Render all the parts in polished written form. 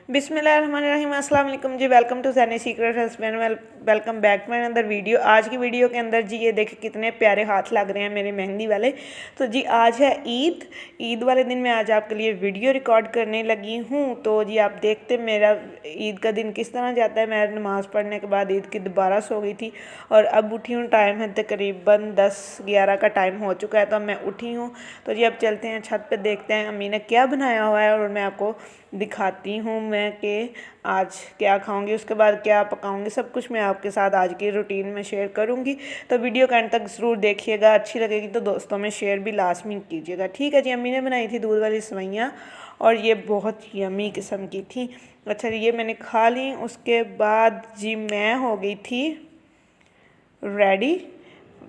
बिस्मिल्लाहिर्रहमानिर्रहीम अस्सलाम वालेकुम जी। Welcome to Zaini secret husband. Welcome back to my another video. आज की वीडियो के अंदर जी ये देखिए कितने प्यारे हाथ लग रहे हैं मेरे मेहंदी वाले। तो जी आज है ईद वाले दिन मैं आज आपके लिए वीडियो रिकॉर्ड करने लगी हूँ। तो जी आप देखते मेरा ईद का दिन किस तरह जाता है। मैं नमाज़ पढ़ने के बाद ईद की दोबारा सो गई थी और अब उठी हूँ। टाइम है तकरीबन 10-11 का टाइम हो चुका है, तो मैं उठी हूँ। तो जी अब चलते हैं छत पे, देखते हैं अम्मी ने क्या बनाया हुआ है और मैं आपको दिखाती हूँ मैं कि आज क्या खाऊंगी, उसके बाद क्या पकाऊंगी, सब कुछ मैं आपके साथ आज की रूटीन में शेयर करूँगी। तो वीडियो का एंड तक ज़रूर देखिएगा, अच्छी लगेगी तो दोस्तों में शेयर भी लाजमी कीजिएगा। ठीक है जी। अम्मी ने बनाई थी दूध वाली सेवइयाँ और ये बहुत यम्मी किस्म की थी। अच्छा ये मैंने खा ली। उसके बाद जी मैं हो गई थी रेडी।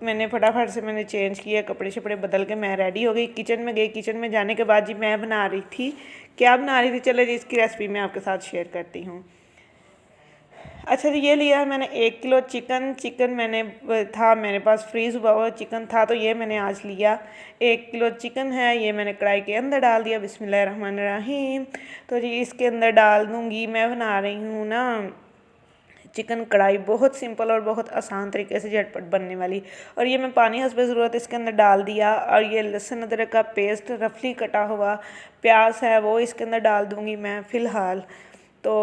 मैंने फटाफट से मैंने चेंज किया, कपड़े शपड़े बदल के मैं रेडी हो गई। किचन में गई। किचन में जाने के बाद जी मैं बना रही थी, क्या बना रही थी चलो जी इसकी रेसिपी मैं आपके साथ शेयर करती हूँ। अच्छा जी ये लिया है मैंने 1 किलो चिकन मैंने था मेरे पास फ्रीज़ हुआ हुआ चिकन था, तो ये मैंने आज लिया 1 किलो चिकन है। ये मैंने कढ़ाई के अंदर डाल दिया। बिस्मिल्लाहिर्रहमानिर्रहीम। तो जी इसके अंदर डाल दूँगी, मैं बना रही हूँ ना चिकन कढ़ाई, बहुत सिंपल और बहुत आसान तरीके से झटपट बनने वाली। और ये मैं पानी हस्बे ज़रूरत इसके अंदर डाल दिया। और ये लहसुन अदरक का पेस्ट रफली कटा हुआ प्याज है वो इसके अंदर डाल दूँगी मैं फ़िलहाल। तो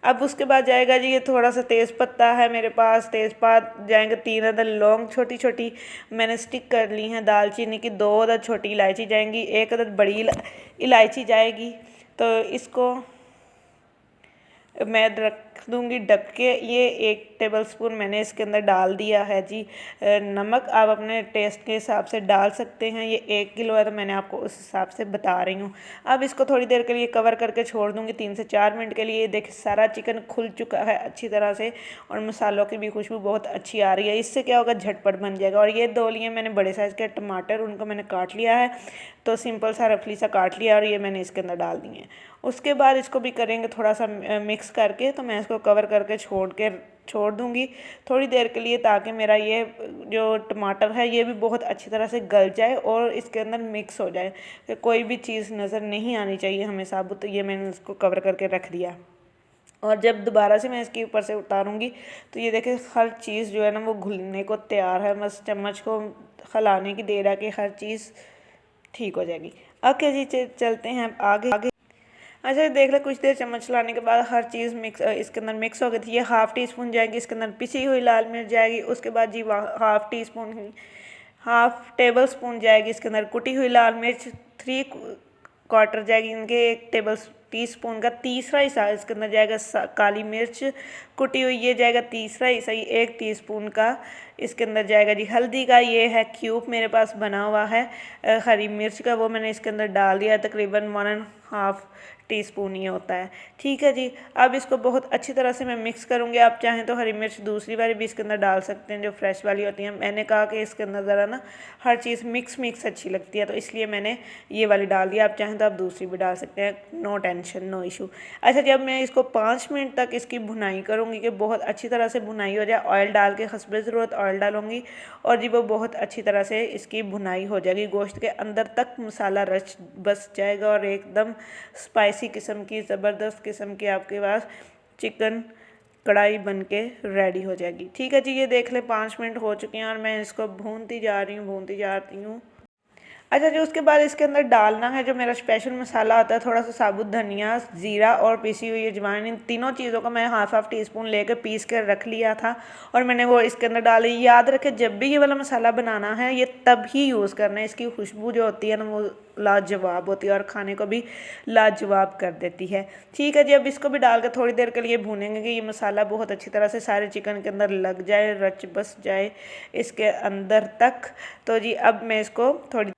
अब उसके बाद जाएगा जी ये थोड़ा सा तेज़ पत्ता है मेरे पास, तेज़पात जाएंगे 3 अदद लौंग छोटी छोटी मैंने स्टिक कर ली हैं। दालचीनी की 2 अदद छोटी इलायची जाएंगी, 1 अदद बड़ी इलायची जाएगी। तो इसको मैं रख दूँगी ढक के। ये 1 टेबलस्पून मैंने इसके अंदर डाल दिया है जी नमक। आप अपने टेस्ट के हिसाब से डाल सकते हैं। ये 1 किलो है तो मैंने आपको उस हिसाब से बता रही हूँ। अब इसको थोड़ी देर के लिए कवर करके छोड़ दूँगी 3 से 4 मिनट के लिए। देखिए सारा चिकन खुल चुका है अच्छी तरह से और मसालों की भी खुशबू बहुत अच्छी आ रही है। इससे क्या होगा, झटपट बन जाएगा। और ये 2 लिए मैंने बड़े साइज़ के टमाटर, उनको मैंने काट लिया है। तो सिंपल सा रफली सा काट लिया और ये मैंने इसके अंदर डाल दिए। उसके बाद इसको भी करेंगे थोड़ा सा मिक्स करके। तो मैं इसको कवर करके छोड़ दूँगी थोड़ी देर के लिए, ताकि मेरा ये जो टमाटर है ये भी बहुत अच्छी तरह से गल जाए और इसके अंदर मिक्स हो जाए, कि कोई भी चीज़ नज़र नहीं आनी चाहिए हमें साबुत। तो ये मैंने इसको कवर करके रख दिया। और जब दोबारा से मैं इसके ऊपर से उतारूँगी तो ये देखें हर चीज़ जो है ना वो घुलने को तैयार है। बस चम्मच को खिलाने की देर है कि हर चीज़ ठीक हो जाएगी। ओके जी चलते हैं आगे। अच्छा देख ले कुछ देर चम्मच चलाने के बाद हर चीज़ मिक्स इसके अंदर मिक्स हो गई थी। ये हाफ़ टी स्पून जाएगी इसके अंदर पिसी हुई लाल मिर्च जाएगी। उसके बाद जी हाफ़ टेबल स्पून जाएगी इसके अंदर कुटी हुई लाल मिर्च। 3 क्वार्टर जाएगी इनके 1 टेबल टीस्पून का तीसरा हिस्सा इसके अंदर जाएगा काली मिर्च कुटी हुई, ये जाएगा तीसरा हिस्सा 1 टीस्पून का। इसके अंदर जाएगा जी हल्दी का, ये है क्यूब मेरे पास बना हुआ है हरी मिर्च का, वो मैंने इसके अंदर डाल दिया। तकरीबन 1.5 टीस्पून ये होता है। ठीक है जी। अब इसको बहुत अच्छी तरह से मैं मिक्स करूँगी। आप चाहें तो हरी मिर्च दूसरी वाली भी इसके अंदर डाल सकते हैं जो फ्रेश वाली होती हैं। मैंने कहा कि इसके अंदर ज़रा ना हर चीज़ मिक्स अच्छी लगती है, तो इसलिए मैंने ये वाली डाल दिया। आप चाहें तो आप दूसरी भी डाल सकते हैं, नो टेंशन नो इशू। अच्छा जब मैं इसको 5 मिनट तक इसकी भुनाई करूँगी कि बहुत अच्छी तरह से भुनाई हो जाए, ऑयल डाल के हस्बे ज़रूरत ऑयल डालूँगी और जी वो बहुत अच्छी तरह से इसकी भुनाई हो जाएगी। गोश्त के अंदर तक मसाला रच बस जाएगा और एकदम स्पाइसी किस्म की ज़बरदस्त किस्म की आपके पास चिकन कढ़ाई बन के रेडी हो जाएगी। ठीक है जी। ये देख ले 5 मिनट हो चुके हैं और मैं इसको भूनती जा रही हूँ। अच्छा जी उसके बाद इसके अंदर डालना है जो मेरा स्पेशल मसाला होता है, थोड़ा सा साबुत धनिया, ज़ीरा और पिसी हुई अजवाइन। इन तीनों चीज़ों को मैं हाफ़ टीस्पून लेकर पीस कर रख लिया था और मैंने वो इसके अंदर डाली। याद रखें जब भी ये वाला मसाला बनाना है ये तब ही यूज़ करना है। इसकी खुशबू जो होती है ना वो लाजवाब होती है और खाने को भी लाजवाब कर देती है। ठीक है जी। अब इसको भी डाल कर थोड़ी देर के लिए भूनेंगे कि ये मसाला बहुत अच्छी तरह से सारे चिकन के अंदर लग जाए, रच बस जाए इसके अंदर तक। तो जी अब मैं इसको थोड़ी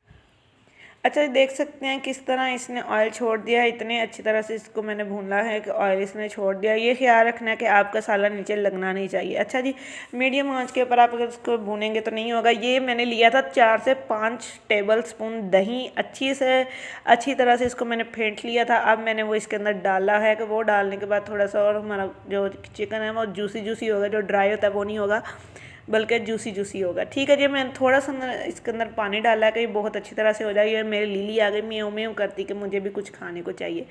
अच्छा देख सकते हैं किस तरह इसने ऑयल छोड़ दिया है। इतने अच्छी तरह से इसको मैंने भूना है कि ऑयल इसने छोड़ दिया। ये ख्याल रखना है कि आपका साला नीचे लगना नहीं चाहिए। अच्छा जी मीडियम आंच के ऊपर आप अगर इसको भूनेंगे तो नहीं होगा। ये मैंने लिया था 4 से 5 टेबल स्पून दही, अच्छी तरह से इसको मैंने फेंट लिया था। अब मैंने वो इसके अंदर डाला है कि वो डालने के बाद थोड़ा सा और हमारा जो चिकन है वो जूसी होगा, जो ड्राई होता है वो नहीं होगा। बल्कि जूसी जूसी होगा। ठीक है जी, मैंने थोड़ा सा इसके अंदर पानी डाला है कि ये बहुत अच्छी तरह से हो जाएगी। और मेरी लीली आ गई म्याऊं म्याऊं करती कि मुझे भी कुछ खाने को चाहिए।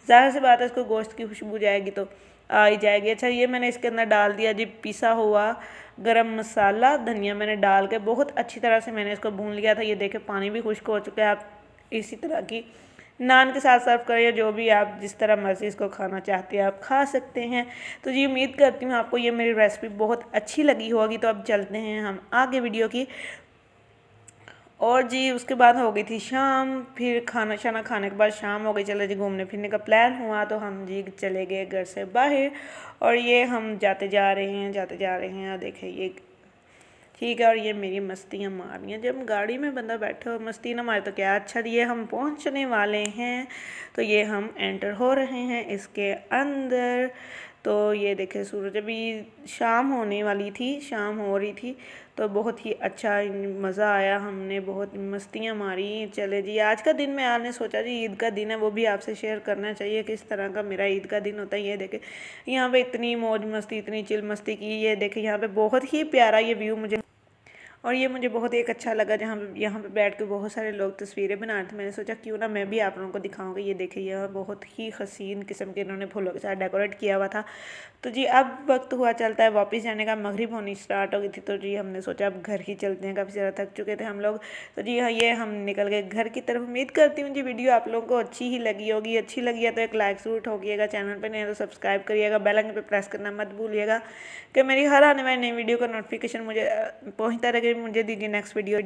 ज़ाहिर सी बात है इसको गोश्त की खुशबू जाएगी तो आ ही जाएगी। अच्छा, ये मैंने इसके अंदर डाल दिया जी पिसा हुआ गरम मसाला, धनिया मैंने डाल के बहुत अच्छी तरह से मैंने इसको भून लिया था। ये देखें पानी भी खुश्क हो चुका है। आप इसी तरह की नान के साथ सर्व करिए, जो भी आप जिस तरह मर्ज़ी इसको खाना चाहते हैं आप खा सकते हैं। तो जी उम्मीद करती हूँ आपको ये मेरी रेसिपी बहुत अच्छी लगी होगी। तो अब चलते हैं हम आगे वीडियो की। और जी उसके बाद हो गई थी शाम, फिर खाना शाना खाने के बाद शाम हो गई। चलो जी घूमने फिरने का प्लान हुआ तो हम जी चले गए घर से बाहर। और ये हम जाते जा रहे हैं। देखें ये ठीक है। और ये मेरी मस्तियाँ मार रही हैं। जब गाड़ी में बंदा बैठे और मस्ती ना मारे तो क्या अच्छा। ये हम पहुंचने वाले हैं, तो ये हम एंटर हो रहे हैं इसके अंदर। तो ये देखें सूरज अभी शाम होने वाली थी, शाम हो रही थी। तो बहुत ही अच्छा मज़ा आया, हमने बहुत मस्तियाँ मारी। चले जी आज का दिन में आपने सोचा जी ईद का दिन है, वो भी आपसे शेयर करना चाहिए किस तरह का मेरा ईद का दिन होता है। ये देखें यहाँ पे इतनी मौज मस्ती, इतनी चिल मस्ती की। ये देखें यहाँ पे बहुत ही प्यारा ये व्यू मुझे, और ये मुझे बहुत एक अच्छा लगा जहाँ पे यहाँ पे बैठ के बहुत सारे लोग तस्वीरें बना रहे थे। मैंने सोचा क्यों ना मैं भी आप लोगों को दिखाऊंगा। ये देखिए यह बहुत ही हसीन किस्म के इन्होंने फूलों के साथ डेकोरेट किया हुआ था। तो जी अब वक्त हुआ चलता है वापस जाने का, मगरिब होनी स्टार्ट हो गई थी। तो जी हमने सोचा अब घर ही चलते हैं, काफ़ी ज़्यादा थक चुके थे हम लोग। तो जी हाँ ये हम निकल गए घर की तरफ। उम्मीद करती हूँ जी वीडियो आप लोगों को अच्छी ही लगी होगी। अच्छी लगी है तो एक लाइक ज़रूर ठोकिएगा, चैनल पर नहीं है तो सब्सक्राइब करिएगा, बेल आइकन पर प्रेस करना मत भूलिएगा कि मेरी हर आने वाली नई वीडियो का नोटिफिकेशन मुझे पहुँचता रहे। मुझे दीजिए नेक्स्ट वीडियो।